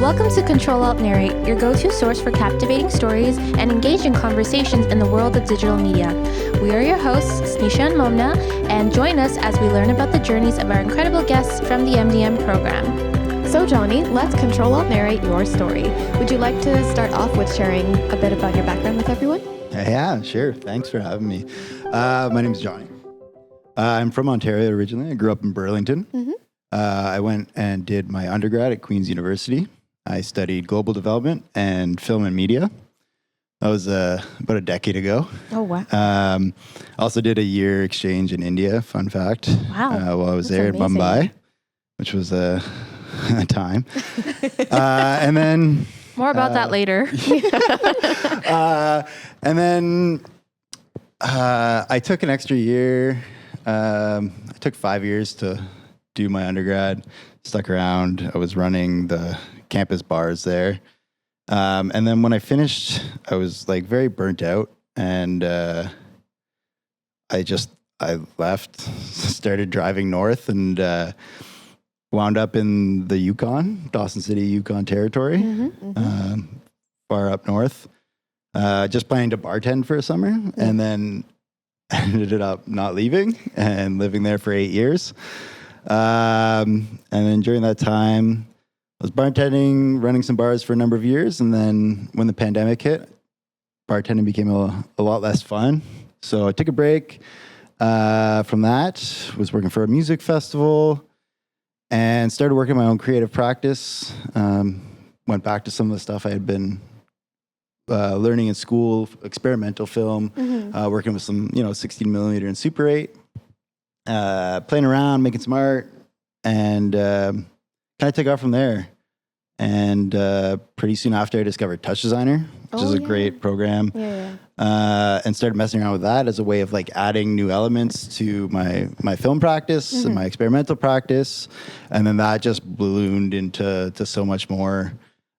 Welcome to Ctrl+Alt+Narrate, your go-to source for captivating stories and engaging conversations in the world of digital media. We are your hosts, Sneesha and Momna, and join us as we learn about the journeys of our incredible guests from the MDM program. So Jonny, let's Ctrl+Alt+Narrate your story. Would you like to start off with sharing a bit about your background with everyone? Yeah, sure. Thanks for having me. My name is Jonny. I'm from Ontario originally. I grew up in Burlington. Mm-hmm. I went and did my undergrad at Queen's University. I studied global development and film and media. That was about a decade ago. Oh, wow. I also did a year exchange in India, fun fact. Wow. While I was That's there amazing. in Mumbai, which was a time. And then... More about that later. And then I took an extra year. I took 5 years to do my undergrad. Stuck around. I was running the campus bars there. And then when I finished, I was like very burnt out. And I left, started driving north and wound up in the Yukon, Dawson City, Yukon territory, far up north. Just planning to bartend for a summer, and then ended up not leaving and living there for 8 years. And then during that time, I was bartending, running some bars for a number of years. And then when the pandemic hit, bartending became a lot less fun. So I took a break from that, was working for a music festival, and started working my own creative practice. Went back to some of the stuff I had been learning in school, experimental film, working with some, 16 millimeter and Super 8, playing around, making some art, and kind of took off from there. And pretty soon after, I discovered Touch Designer, which is a great program, and started messing around with that as a way of like adding new elements to my film practice and my experimental practice. And then that just ballooned into so much more.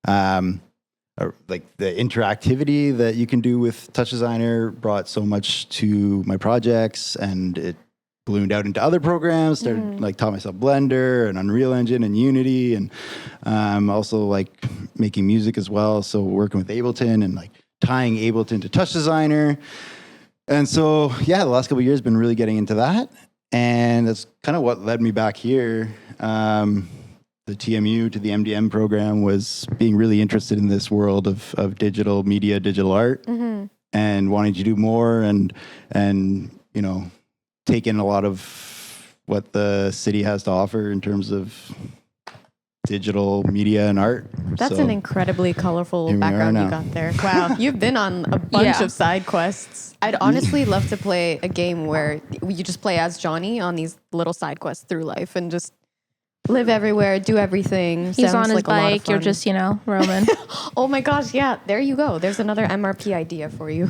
Like the interactivity that you can do with Touch Designer brought so much to my projects, and it ballooned out into other programs. Started taught myself Blender and Unreal Engine and Unity, and also like making music as well. So working with Ableton and like tying Ableton to Touch Designer. And so the last couple of years been really getting into that, and that's kind of what led me back here. The TMU to the MDM program was being really interested in this world of digital media, digital art, and wanting to do more and take in a lot of what the city has to offer in terms of digital media and art. That's an incredibly colorful background you got there. Wow. You've been on a bunch of side quests. I'd honestly love to play a game where you just play as Jonny on these little side quests through life and just live everywhere, do everything. He's Sounds on his like a lot of bike, you're fun. just, roaming. Oh my gosh, yeah. There you go. There's another MRP idea for you.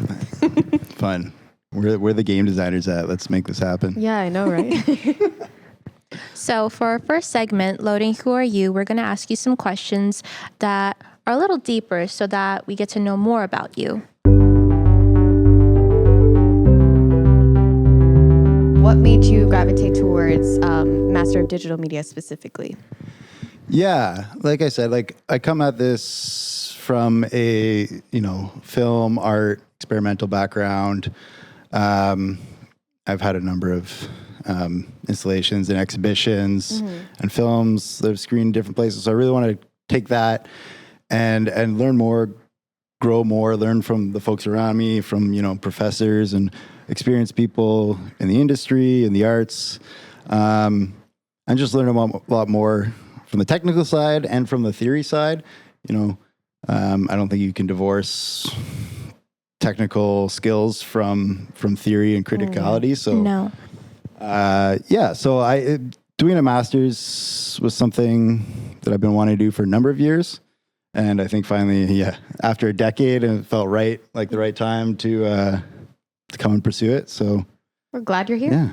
Fun. We're the game designers at. Let's make this happen. Yeah, I know, right? So for our first segment, Loading Who Are You, we're going to ask you some questions that are a little deeper so that we get to know more about you. What made you gravitate towards Master of Digital Media specifically? Yeah, like I said, I come at this from a, film, art, experimental background. I've had a number of installations and exhibitions and films that have screened in different places. So I really want to take that and learn more, grow more, learn from the folks around me, from, professors and experienced people in the industry and the arts, and just learn a lot more from the technical side and from the theory side. I don't think you can divorce technical skills from theory and criticality. So No. So doing a master's was something that I've been wanting to do for a number of years. And I think finally, after a decade, and it felt right, like the right time to come and pursue it. So We're glad you're here.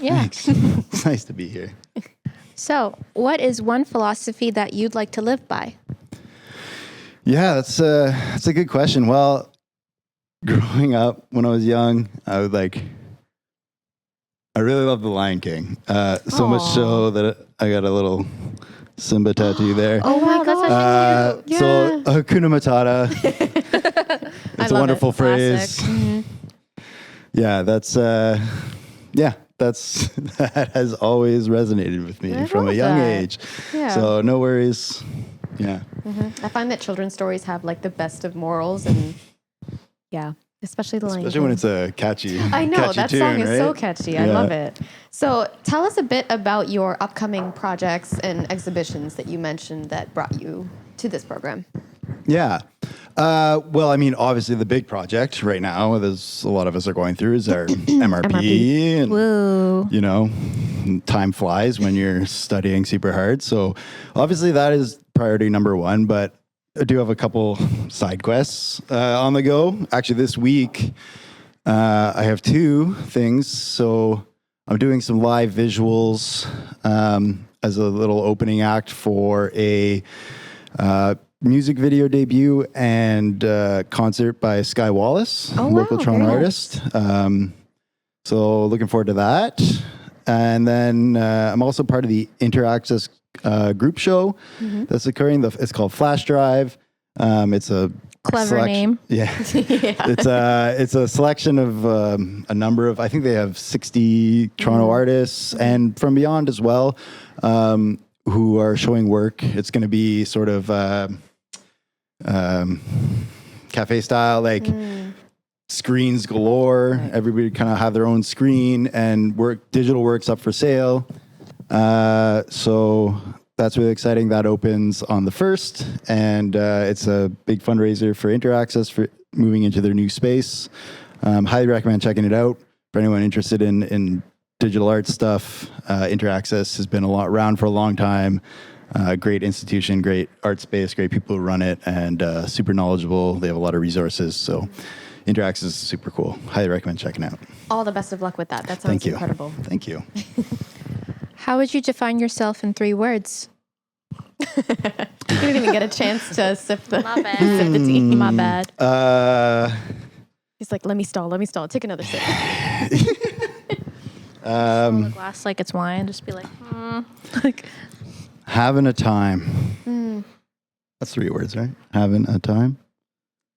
Thanks. It's nice to be here. So what is one philosophy that you'd like to live by? Yeah, that's a good question. Well, growing up when I was young, I really loved The Lion King. So much so that I got a little Simba tattoo there. Oh my God, that's such cute. So Hakuna Matata. It's a wonderful phrase. Yeah, that's that has always resonated with me from a young age. Yeah. So no worries. Yeah. I find that children's stories have like the best of morals, and especially the Especially when it's a catchy. I know catchy that tune, song is right? so catchy. I love it. So tell us a bit about your upcoming projects and exhibitions that you mentioned that brought you to this program. Yeah. Well, I mean, obviously the big project right now, there's a lot of us are going through, is our MRP. And, Woo. you know, time flies when you're studying super hard. So obviously that is priority number one, but I do have a couple side quests on the go. Actually, this week, I have two things. So I'm doing some live visuals as a little opening act for a music video debut and concert by Sky Wallace, local Toronto artist. So looking forward to that. And then I'm also part of the Interaccess group show that's occurring. It's called Flash Drive. It's a Clever name. Yeah. It's a selection of a number of, I think they have 60 Toronto artists and from beyond as well, who are showing work. It's going to be sort of cafe style, like screens galore. Right. Everybody kind of have their own screen and digital works up for sale. So that's really exciting. That opens on the 1st, and it's a big fundraiser for Interaccess for moving into their new space. Highly recommend checking it out. For anyone interested in digital art stuff, Interaccess has been around for a long time. Great institution, great art space, great people who run it, and super knowledgeable. They have a lot of resources. So Interaccess is super cool. Highly recommend checking out. All the best of luck with that. That sounds incredible. Thank you. How would you define yourself in 3 words? You didn't even get a chance to sip the tea. My bad. He's like, let me stall. Take another sip. Swallow the glass like it's wine. Just be like, like having a time. That's 3 words, right? Having a time.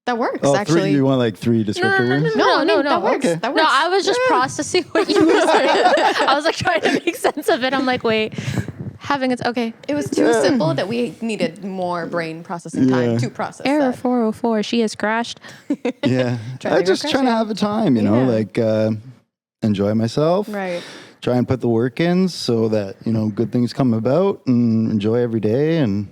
That works, actually. 3, you want like 3 descriptor words? No, that works. Okay. That works. No, I was just processing what you were saying. I was like trying to make sense of it. I'm like, wait, okay. It was too simple that we needed more brain processing time to process Error that. 404. She has crashed. Yeah. I'm just trying to have a time, you know, like enjoy myself. Right. Try and put the work in so that, you know, good things come about, and enjoy every day and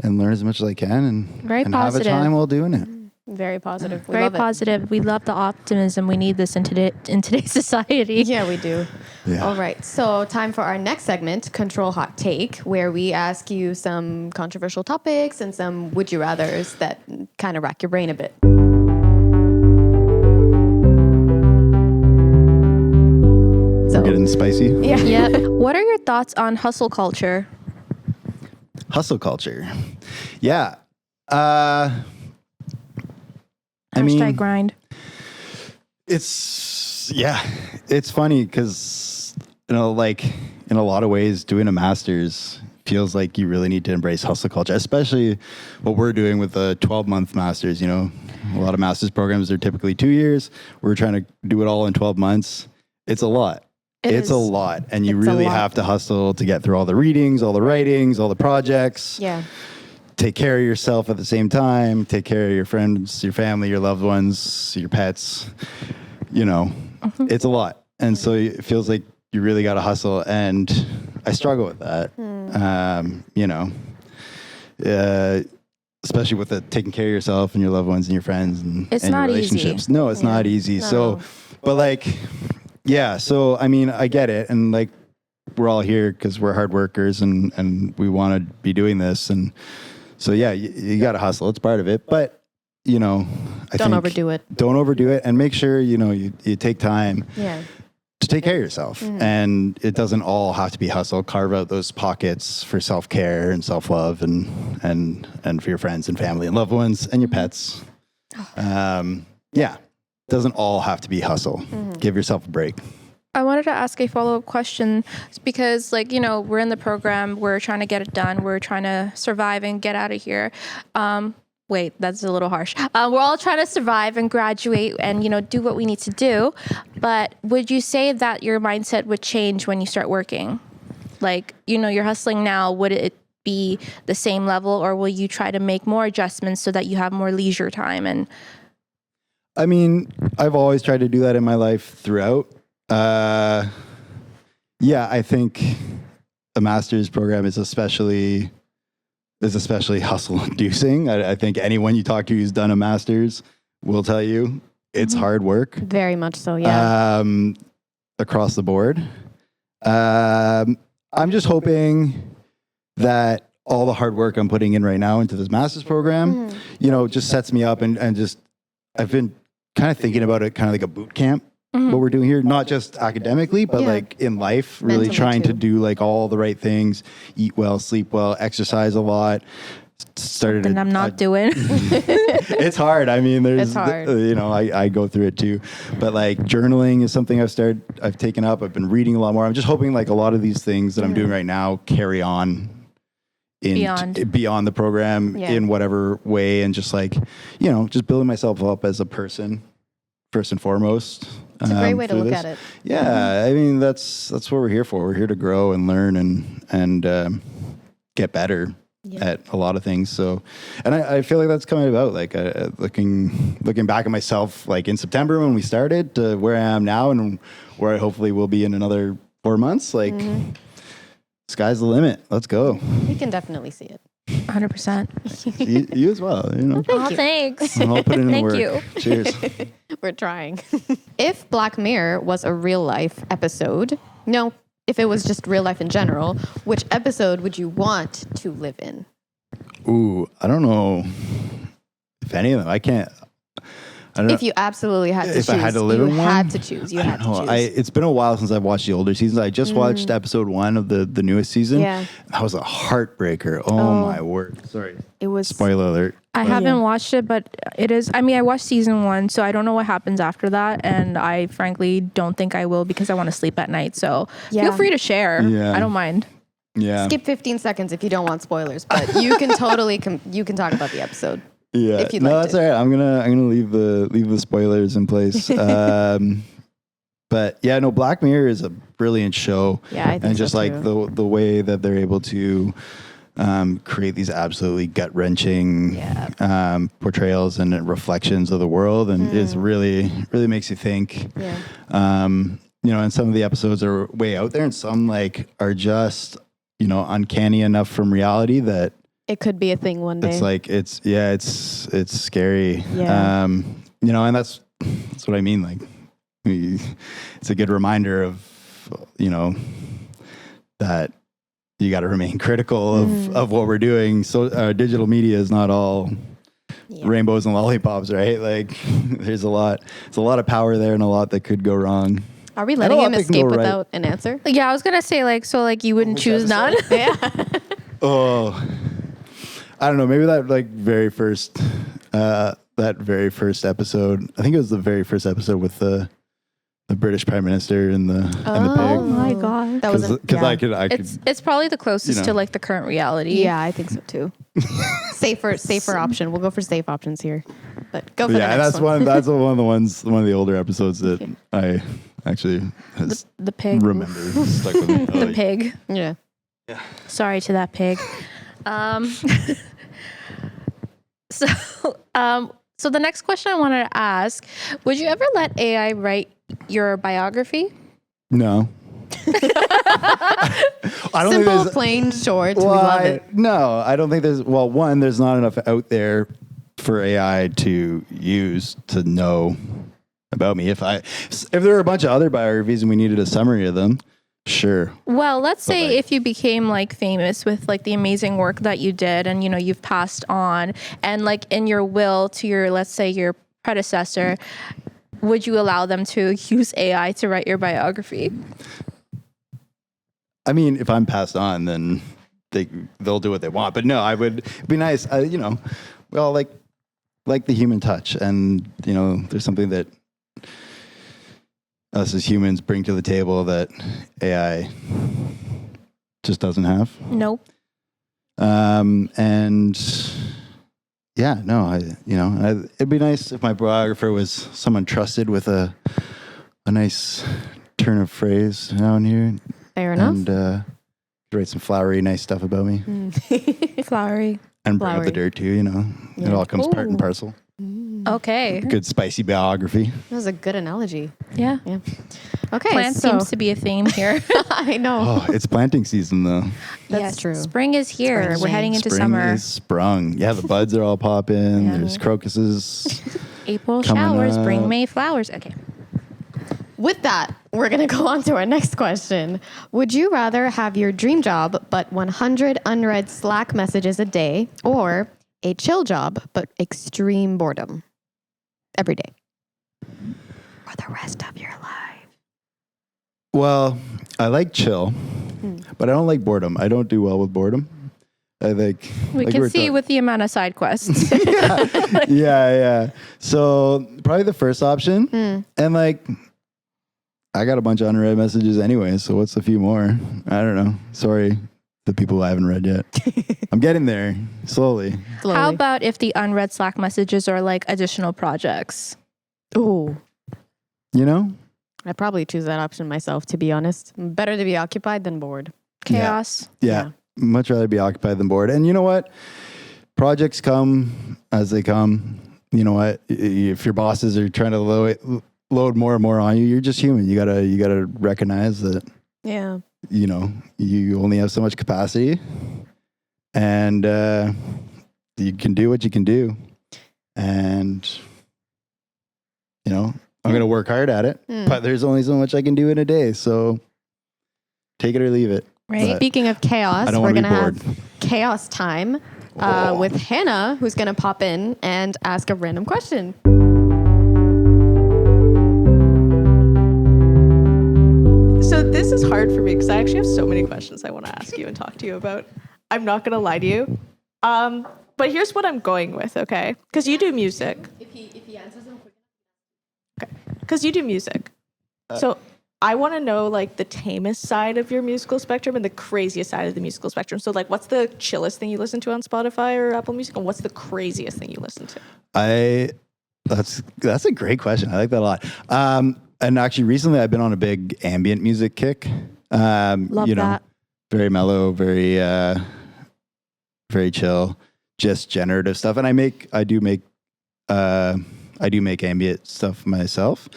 learn as much as I can and have a time while doing it. Very positive. Very positive. We love the optimism. We need this in today's society. Yeah, we do. Yeah. All right. So time for our next segment, Control Hot Take, where we ask you some controversial topics and some would you rathers that kind of rack your brain a bit. So Getting spicy. Yeah. Yep. What are your thoughts on hustle culture? Hustle culture. Yeah. Hashtag grind. It's funny because, you know, like in a lot of ways, doing a master's feels like you really need to embrace hustle culture, especially what we're doing with the 12-month master's. You know, a lot of master's programs are typically 2 years. We're trying to do it all in 12 months. It's a lot. It's a lot. And you really have to hustle to get through all the readings, all the writings, all the projects. Yeah. Take care of yourself at the same time, take care of your friends, your family, your loved ones, your pets, you know, it's a lot. And so it feels like you really got to hustle. And I struggle with that, you know, especially with the taking care of yourself and your loved ones and your friends and your relationships. Easy. No, it's not easy. No. So, but like, so, I mean, I get it. And like, we're all here because we're hard workers and we want to be doing this. And so, you got to hustle. It's part of it. But, you know, Don't overdo it. Don't overdo it. And make sure, you know, you take time to take care of yourself. And it doesn't all have to be hustle. Carve out those pockets for self-care and self-love and for your friends and family and loved ones and your pets. Doesn't all have to be hustle. Give yourself a break. I wanted to ask a follow-up question because, like, we're in the program, we're trying to get it done, we're trying to survive and get out of here. Wait, that's a little harsh. We're all trying to survive and graduate and, do what we need to do. But would you say that your mindset would change when you start working? Like, you're hustling now, would it be the same level, or will you try to make more adjustments so that you have more leisure time? And I mean, I've always tried to do that in my life throughout. I think a master's program is especially hustle inducing. I think anyone you talk to who's done a master's will tell you it's hard work. Very much so, yeah. Across the board. I'm just hoping that all the hard work I'm putting in right now into this master's program, just sets me up and just, I've been kind of thinking about it kind of like a boot camp, what we're doing here, not just academically, but like in life, really mentally trying too. to do like all the right things, eat well, sleep well, exercise a lot. and I'm not doing. It's hard. I mean, It's hard. I go through it too, but like journaling is something I've taken up. I've been reading a lot more. I'm just hoping like a lot of these things that I'm doing right now carry on beyond the program in whatever way, and just like, just building myself up as a person first and foremost. It's a great way to look at it. Yeah. I mean, that's what we're here for. We're here to grow and learn and get better at a lot of things. So, and I feel like that's coming about, like looking back at myself, like in September when we started to where I am now and where I hopefully will be in another 4 months, like sky's the limit. Let's go. We can definitely see it. 100%. You as well, Thanks. I'll put in the Thank work. you. Cheers. We're trying. If Black Mirror was a real life episode, if it was just real life in general, which episode would you want to live in? Ooh, I don't know if any of them. I don't know. If you absolutely had to choose. If I had to live in one? You had to choose. You had to choose. It's been a while since I've watched the older seasons. I just watched episode 1 of the newest season. Yeah. That was a heartbreaker. Oh my word. Sorry. It was. Spoiler alert. I haven't watched it, but it is. I mean, I watched season 1, so I don't know what happens after that, and I frankly don't think I will because I want to sleep at night. So feel free to share. Yeah. I don't mind. Yeah. Skip 15 seconds if you don't want spoilers, but you can totally you can talk about the episode. Yeah. If you'd no, like that's to. all right. I'm gonna leave the spoilers in place. But yeah, no, Black Mirror is a brilliant show. Yeah, I think and just so like too. the way that they're able to create these absolutely gut wrenching portrayals and reflections of the world, and it's really makes you think. Yeah. And some of the episodes are way out there, and some like are just uncanny enough from reality that It could be a thing one day. it's like it's scary. Yeah. And that's what I mean. Like, it's a good reminder of that you got to remain critical of what we're doing. So digital media is not all rainbows and lollipops, right? Like, there's a lot of power there and a lot that could go wrong. Are we letting him escape right. without an answer? Yeah, I was gonna say you wouldn't choose none. Yeah. Oh, I don't know. Maybe that very first episode. I think it was the very first episode with the British Prime Minister and the pig. Oh my god. That was Because I could. It's probably the closest to the current reality. Yeah, I think so too. safer option. We'll go for safe options here. But go for the next that's one. that's one of the older episodes that I actually The pig. remember stuck with me. The pig. Yeah. Sorry to that pig. So the next question I wanted to ask, would you ever let AI write your biography? No. I don't Simple, think plain, short. We love it. No, I don't think there's. Well, one, there's not enough out there for AI to use to know about me. If there were a bunch of other biographies and we needed a summary of them, sure. Well, let's say if you became famous with the amazing work that you did, and you've passed on, and in your will to your, let's say, your predecessor, would you allow them to use AI to write your biography? I mean, if I'm passed on, then they'll do what they want. But no, I would. It'd be nice. We all like the human touch, and there's something that us as humans bring to the table that AI just doesn't have. Nope. And yeah, no, it'd be nice if my biographer was someone trusted with a nice turn of phrase down here. Fair enough. And write some flowery, nice stuff about me. Flowery. And bring up the dirt too, It all comes part and parcel. Okay. Good spicy biography. That was a good analogy. Yeah. Okay. Plant seems to be a theme here. I know. Oh, it's planting season though. That's true. Spring is here. We're heading into Spring summer. is sprung. Yeah, the buds are all popping. Yeah. There's crocuses. April coming showers up. bring May flowers. Okay. With that, we're going to go on to our next question. Would you rather have your dream job, but 100 unread Slack messages a day, or a chill job, but extreme boredom every day for the rest of your life? Well, I like chill, but I don't like boredom. I don't do well with boredom. I think We can see with the amount of side quests. yeah. So probably the first option, and like I got a bunch of unread messages anyway. So what's a few more? I don't know. Sorry, the people I haven't read yet. I'm getting there slowly. How about if the unread Slack messages are like additional projects? Ooh. I'd probably choose that option myself, to be honest. Better to be occupied than bored. Chaos. Yeah. Much rather be occupied than bored. And you know what? Projects come as they come. You know what? If your bosses are trying to load more and more on you, you're just human. You gotta recognize that. Yeah. You only have so much capacity, and you can do what you can do. And I'm going to work hard at it, but there's only so much I can do in a day. So take it or leave it. Right. But Speaking of chaos, we're going to have chaos time with Hannah, who's going to pop in and ask a random question. So this is hard for me because I actually have so many questions I want to ask you and talk to you about. I'm not going to lie to you. But here's what I'm going with, okay? Because you do music. If he answers them quick. Okay. Because you do music. So I want to know, like, the tamest side of your musical spectrum and the craziest side of the musical spectrum. So, like, what's the chillest thing you listen to on Spotify or Apple Music? And what's the craziest thing you listen to? That's a great question. I like that a lot. And actually, recently I've been on a big ambient music kick. Love that. Very mellow, very chill, just generative stuff. And I do make ambient stuff myself.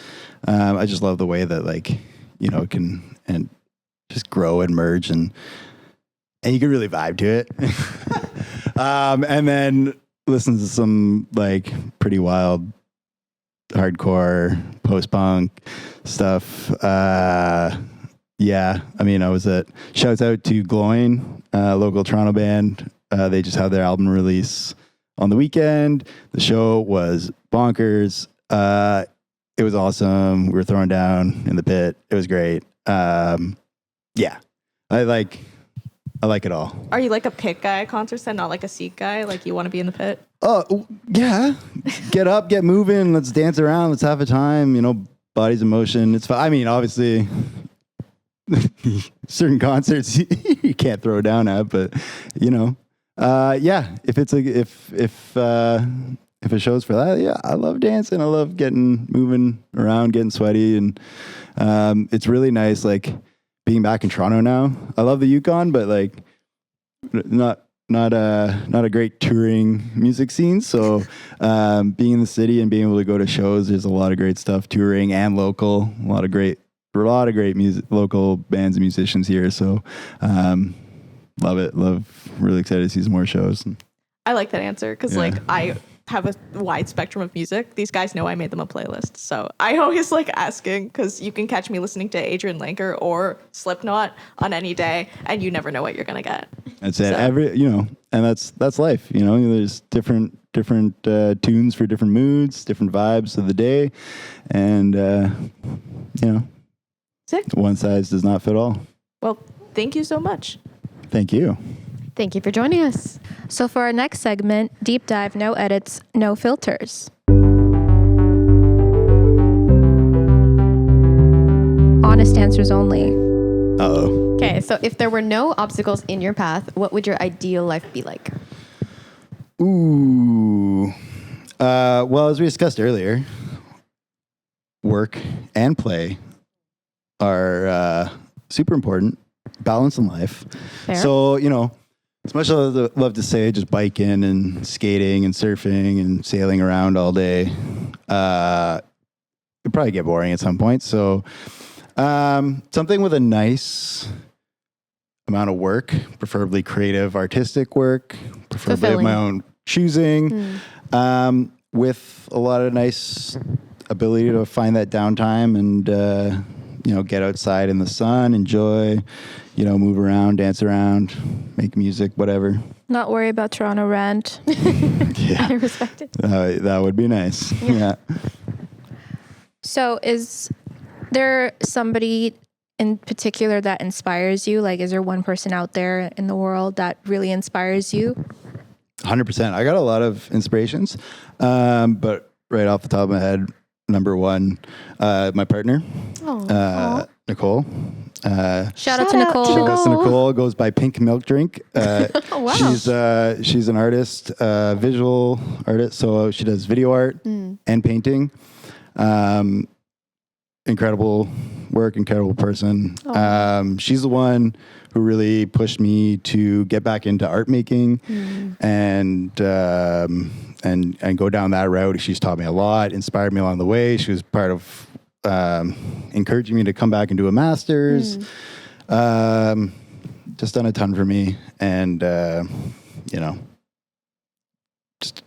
I just love the way that it can and just grow and merge and you can really vibe to it. And then listen to some pretty wild hardcore post-punk stuff. Yeah, I mean, shouts out to Glowing, local Toronto band. They just had their album release on the weekend. The show was bonkers. It was awesome. We were thrown down in the pit. It was great. Yeah, I like it all. Are you like a pit guy at concerts and not like a seat guy? Like you want to be in the pit? Oh, yeah. Get up, get moving. Let's dance around. Let's have a time. Bodies in motion. It's fun. I mean, obviously, certain concerts you can't throw down at, but yeah. If it shows for that, yeah, I love dancing. I love getting moving around, getting sweaty, and it's really nice. Being back in Toronto now. I love the Yukon, but not a great touring music scene. So being in the city and being able to go to shows, there's a lot of great stuff touring and local. A lot of great music, local bands and musicians here. So love it. Really excited to see some more shows. I like that answer because I have a wide spectrum of music. These guys know I made them a playlist. So I always asking because you can catch me listening to Adrian Lenker or Slipknot on any day and you never know what you're going to get. That's it. And that's life. There's different tunes for different moods, different vibes of the day. And, Sick. One size does not fit all. Well, thank you so much. Thank you. Thank you for joining us. So for our next segment, deep dive, no edits, no filters. honest answers only. Uh-oh. Okay, so if there were no obstacles in your path, what would your ideal life be like? Ooh. Well, as we discussed earlier, work and play are super important. Balance in life. Fair. So, as much as I love to say just biking and skating and surfing and sailing around all day, it'd probably get boring at some point. So, something with a nice amount of work, preferably creative, artistic work, preferably of my own choosing, with a lot of nice ability to find that downtime and, get outside in the sun, enjoy, move around, dance around, make music, whatever. Not worry about Toronto rent. Yeah. I respect it. That would be nice. Yeah. So is there somebody in particular that inspires you? Like, is there one person out there in the world that really inspires you? 100%. I got a lot of inspirations, but right off the top of my head, number one, my partner, Nicole. Shout out to Nicole. Shout out to Nicole. Goes by Pink Milk Drink. Oh, wow. She's an artist, visual artist. So she does video art and painting. Incredible work, incredible person. She's the one who really pushed me to get back into art making and go down that route. She's taught me a lot, inspired me along the way. She was part of encouraging me to come back and do a master's. Just done a ton for me, and just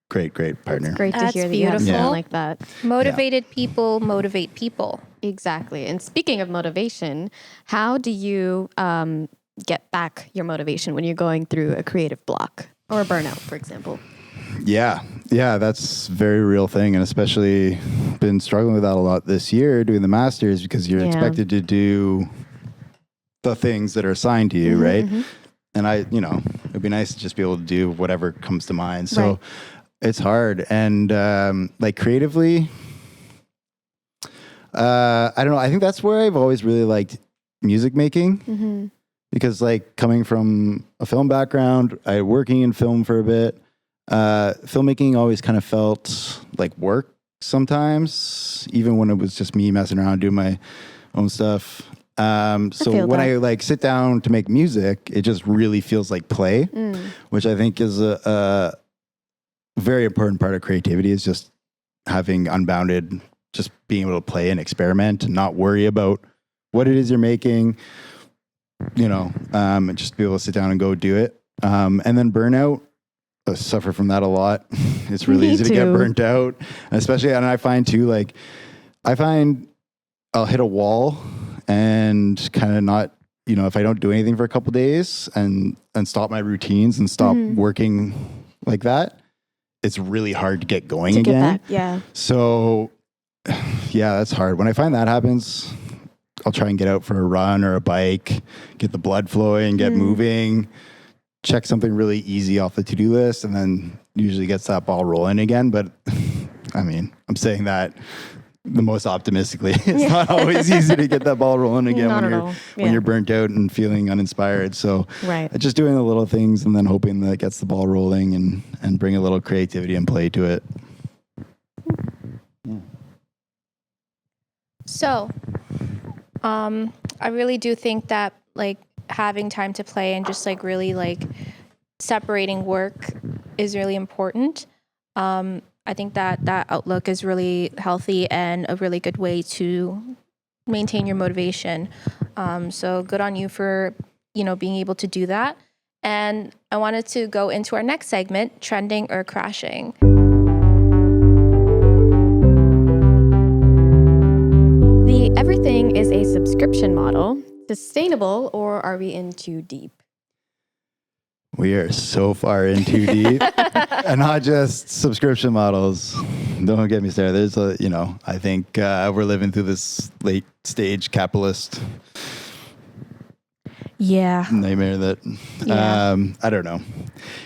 great partner. It's great to That's hear that you have beautiful. someone like that. Motivated people motivate people. Exactly. And speaking of motivation, how do you get back your motivation when you're going through a creative block or a burnout, for example? Yeah, that's a very real thing, and especially been struggling with that a lot this year doing the masters because you're expected to do the things that are assigned to you, right? And it'd be nice to just be able to do whatever comes to mind. So it's hard, and like creatively, I don't know. I think that's where I've always really liked music making because, like, coming from a film background, I working in film for a bit. Filmmaking always kind of felt like work sometimes, even when it was just me messing around doing my own stuff. So when I like sit down to make music, it just really feels like play, which I think is a very important part of creativity, is just having unbounded, just being able to play and experiment and not worry about what it is you're making, and just be able to sit down and go do it. And then burnout, I suffer from that a lot. It's really easy to get burnt out, especially, and I find too, like, I'll hit a wall and kind of not, if I don't do anything for a couple days and stop my routines and stop working like that, it's really hard to get going again. So yeah, that's hard. When I find that happens, I'll try and get out for a run or a bike, get the blood flowing, get moving, check something really easy off the to-do list, and then usually gets that ball rolling again. But I mean, I'm saying that the most optimistically. It's not always easy to get that ball rolling again when you're burnt out and feeling uninspired. So just doing the little things and then hoping that it gets the ball rolling and bring a little creativity and play to it. So, I really do think that, like, having time to play and just like really like separating work is really important. I think that outlook is really healthy and a really good way to maintain your motivation. So good on you for, being able to do that. And I wanted to go into our next segment, trending or crashing. The everything is a subscription model. Sustainable, or are we in too deep? We are so far in too deep, and not just subscription models. Don't get me started. There's I think we're living through this late stage capitalist nightmare that I don't know.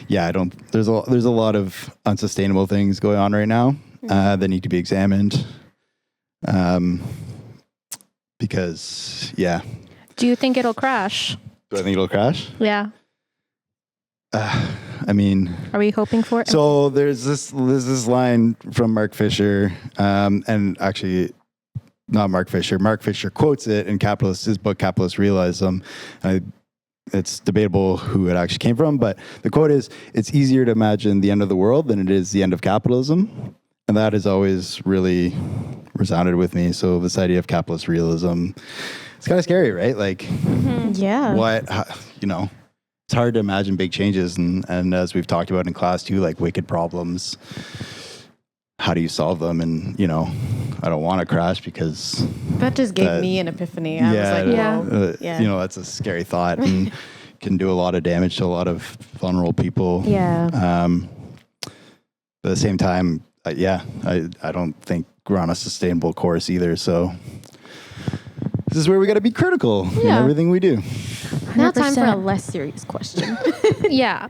Yeah, I don't. There's a lot of unsustainable things going on right now that need to be examined. because, yeah. Do you think it'll crash? Do I think it'll crash? Yeah. I mean, are we hoping for it? So there's this line from Mark Fisher, and actually not Mark Fisher. Mark Fisher quotes it in his book Capitalist Realism. It's debatable who it actually came from, but the quote is, "It's easier to imagine the end of the world than it is the end of capitalism." And that has always really resounded with me. So this idea of capitalist realism, it's kind of scary, right? Like, it's hard to imagine big changes. And as we've talked about in class too, like wicked problems, how do you solve them? And, I don't want to crash because... That just gave me an epiphany. I was like, that's a scary thought and can do a lot of damage to a lot of vulnerable people. Yeah. But at the same time, I don't think we're on a sustainable course either. So this is where we got to be critical in everything we do. Now time for a less serious question. Yeah.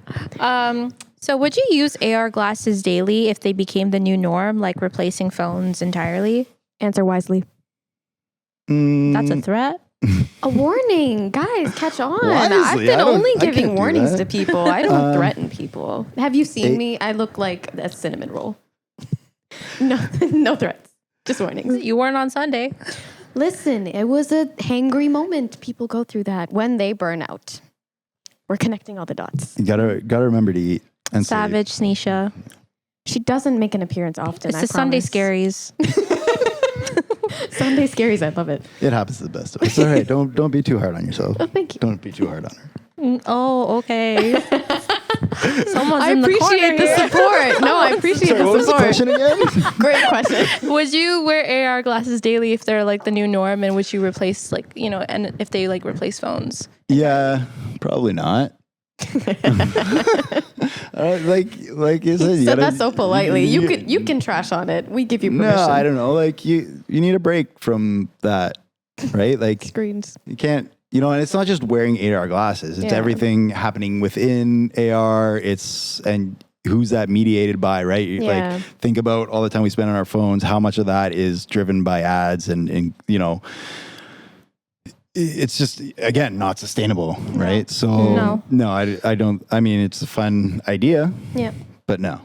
So would you use AR glasses daily if they became the new norm, like replacing phones entirely? Answer wisely. That's a threat. A warning. Guys, catch on. Wisely, I've been only giving warnings that. to people. I don't threaten people. Have you seen me? I look like a cinnamon roll. No threats. Just warnings. You weren't on Sunday. Listen, it was a hangry moment. People go through that when they burn out. We're connecting all the dots. You gotta remember to eat and Savage Sneesha. She doesn't make an appearance often. It's the Sunday scaries. Sunday scaries. I love it. It happens to the best of us. It's all right. Don't be too hard on yourself. Oh, thank you. Don't be too hard on her. Oh, okay. Someone's I in the corner appreciate the here. support. No, I appreciate Sorry, the what was the support. question again? Great question. Would you wear AR glasses daily if they're like the new norm, and would you replace and if they like replace phones? Yeah, probably not. Like you said, So that's so politely. You can trash on it. We give you permission. No, I don't know. Like you need a break from that, right? Like Screens. you can't, and it's not just wearing AR glasses. It's everything happening within AR. And who's that mediated by, right? Yeah. Like think about all the time we spend on our phones. How much of that is driven by ads and it's just, again, not sustainable, right? So no, I don't. I mean, it's a fun idea, but no.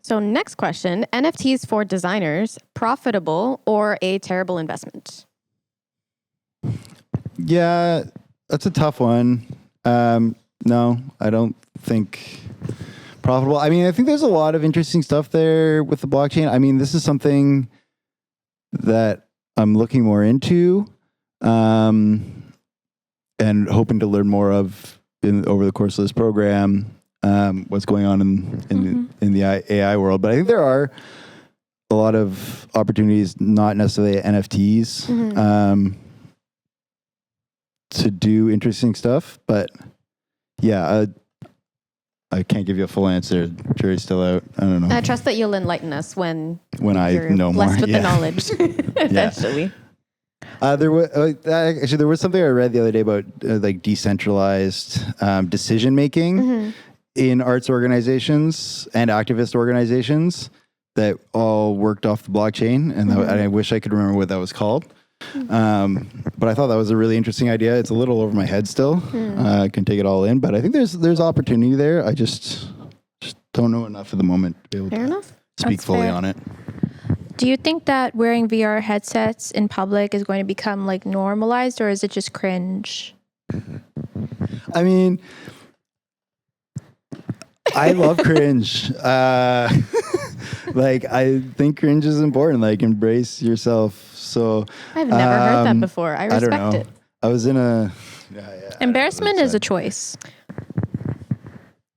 So next question, NFTs for designers, profitable or a terrible investment? Yeah, that's a tough one. No, I don't think profitable. I mean, I think there's a lot of interesting stuff there with the blockchain. I mean, this is something that I'm looking more into. And hoping to learn more of over the course of this program, what's going on in the AI world. But I think there are a lot of opportunities, not necessarily NFTs, to do interesting stuff. But yeah, I can't give you a full answer. Jury's still out. I don't know. I trust that you'll enlighten us when I know more. blessed with the knowledge eventually. There was something I read the other day about like decentralized decision making in arts organizations and activist organizations that all worked off the blockchain, and I wish I could remember what that was called. But I thought that was a really interesting idea. It's a little over my head still. I can take it all in, but I think there's opportunity there. I just don't know enough at the moment to be able Fair enough. speak That's fully fair. on it. Do you think that wearing VR headsets in public is going to become like normalized, or is it just cringe? I mean, I love cringe. Like, I think cringe is important. Like, embrace yourself. So I've never heard that before. I I don't respect know. it. I was in a Embarrassment is a choice.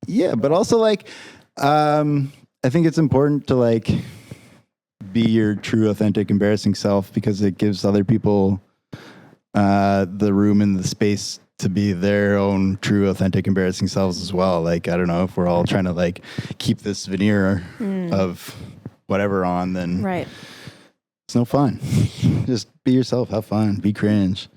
Yeah, but also like, I think it's important to like be your true, authentic, embarrassing self, because it gives other people the room and the space to be their own true, authentic, embarrassing selves as well. Like, I don't know, if we're all trying to like keep this veneer of whatever on, then Right. it's no fun. Just be yourself, have fun, be cringe.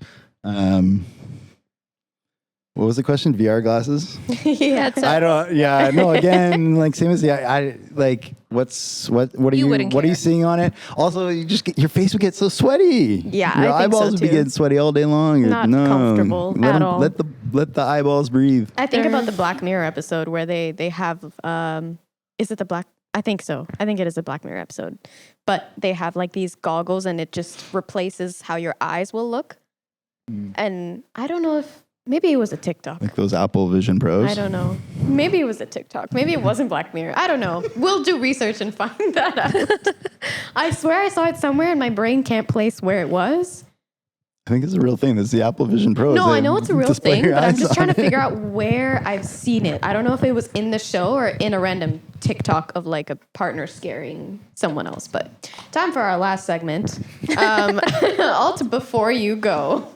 What was the question? VR glasses? Yeah. I don't. Yeah. No. Again, like same as I like. What are You you? wouldn't What are you care. seeing on it? Also, you just get, your face would get so sweaty. Yeah, your I think so, eyeballs would be too. getting sweaty all day long. Not no, comfortable let at 'em- all. Let the eyeballs breathe. I think about the Black Mirror episode where they have is it the Black? I think so. I think it is a Black Mirror episode. But they have like these goggles and it just replaces how your eyes will look. And I don't know if maybe it was a TikTok. Like those Apple Vision Pros. I don't know. Maybe it was a TikTok. Maybe it wasn't Black Mirror. I don't know. We'll do research and find that out. I swear I saw it somewhere and my brain can't place where it was. I think it's a real thing. That's the Apple Vision Pros. No, They I know it's a real display thing, your but I'm eyes just on trying to it. figure out where I've seen it. I don't know if it was in the show or in a random TikTok of like a partner scaring someone else. But time for our last segment. Alt, before you go.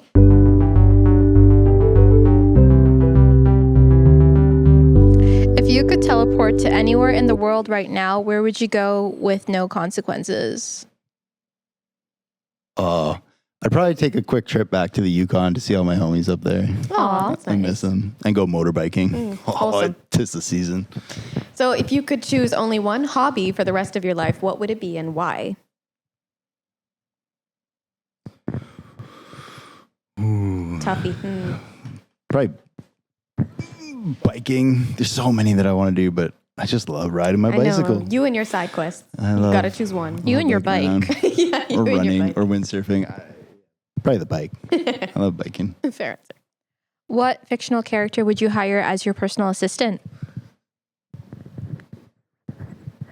If you could teleport to anywhere in the world right now, where would you go with no consequences? I'd probably take a quick trip back to the Yukon to see all my homies up there. Aw, that's I miss them. And go motorbiking. wholesome. Tis the season. So if you could choose only one hobby for the rest of your life, what would it be and why? Tuffy. Probably biking. There's so many that I want to do, but I just love riding my I bicycle. know. You and your side quests. I You love- gotta choose one. You and your biking bike. around. Yeah, you Or and running your bike. or windsurfing. Probably the bike. I love biking. Fair answer. What fictional character would you hire as your personal assistant?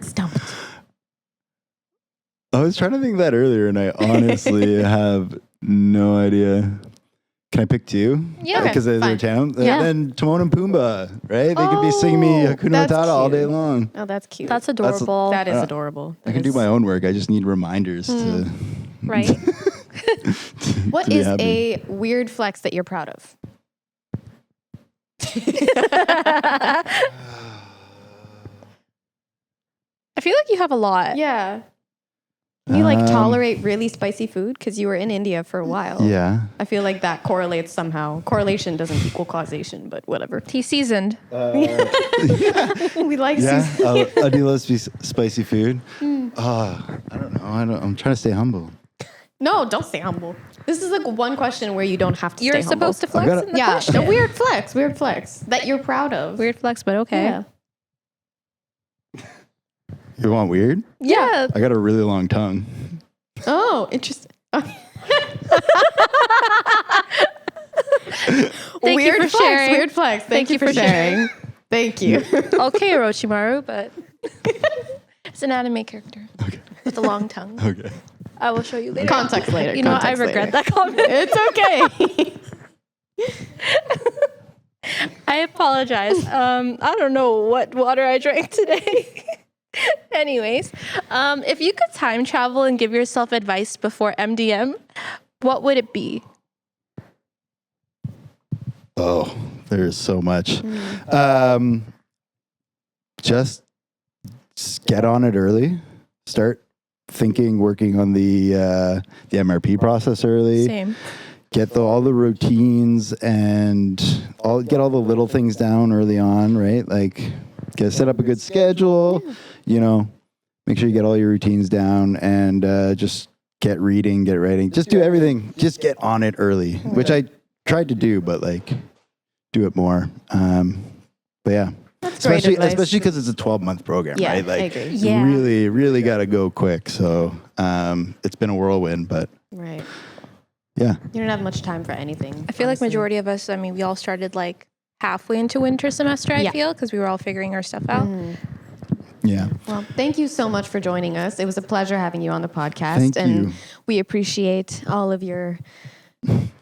Stumped. I was trying to think that earlier, and I honestly have no idea. Can I pick two? Yeah. Because they're fine. town. Yeah. Then Timon and Pumbaa, right? They could be singing me Oh, Hakuna that's Matata all day cute. long. Oh, that's cute. That's adorable. That is Uh, adorable. I can do my own work. I just need reminders to. right? What to be is happy. a weird flex that you're proud of? I feel like you have a lot. Yeah. You like Um, tolerate really spicy food because you were in India for a while. Yeah. I feel like that correlates somehow. Correlation doesn't equal causation, but whatever. Tea seasoned. We like Yeah. Susan. I do love spicy food. I don't know. I'm trying to stay humble. No, don't stay humble. This is like one question where you don't have to You're stay humble. supposed to flex gotta- in the Yeah, question. a weird flex that you're proud of. Weird flex, but okay. Yeah. You want weird? Yeah. I got a really long tongue. Oh, interesting. Thank you for flex, sharing. Weird flex. Thank you for sharing. Thank you. Okay, Orochimaru, but it's an anime character Okay. with a long tongue. Okay. I will show you later. Context later. You know what? I Context regret later. that comment. It's okay. I apologize. I don't know what water I drank today. Anyways, if you could time travel and give yourself advice before MDM, what would it be? Oh, there's so much. Just get on it early. Start thinking, working on the MRP process early. Same. Get all the routines and get all the little things down early on, right? Like set up a good schedule, make sure you get all your routines down and just get reading, get writing, just do everything. Just get on it early, which I tried to do, but do it more. But yeah, That's great advice. especially because it's a 12-month program, Yeah, right? I agree. Yeah. Really, really got to go quick. So it's been a whirlwind, but Right. yeah. You don't have much time for anything. I feel like honestly. majority of us, we all started halfway into winter semester, I Yeah. feel, because we were all figuring our stuff out. Yeah. Well, thank you so much for joining us. It was a pleasure having you on the podcast. Thank and you. we appreciate all of your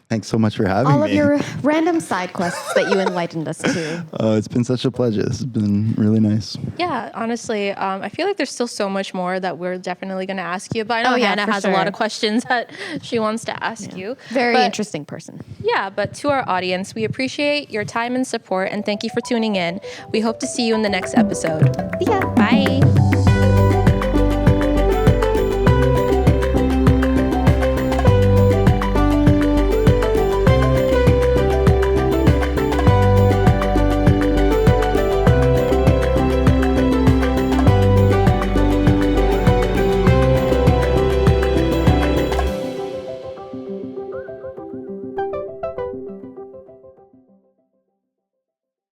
Thanks so much for having all me. of your random side quests that you enlightened us to. Oh, it's been such a pleasure. This has been really nice. Yeah, honestly, I feel like there's still so much more that we're definitely going to ask you. But I know Oh, yeah, Hannah for has a lot sure. of questions that she wants to ask you. Very But- interesting person. Yeah, but to our audience, we appreciate your time and support, and thank you for tuning in. We hope to see you in the next episode. Yeah. Bye.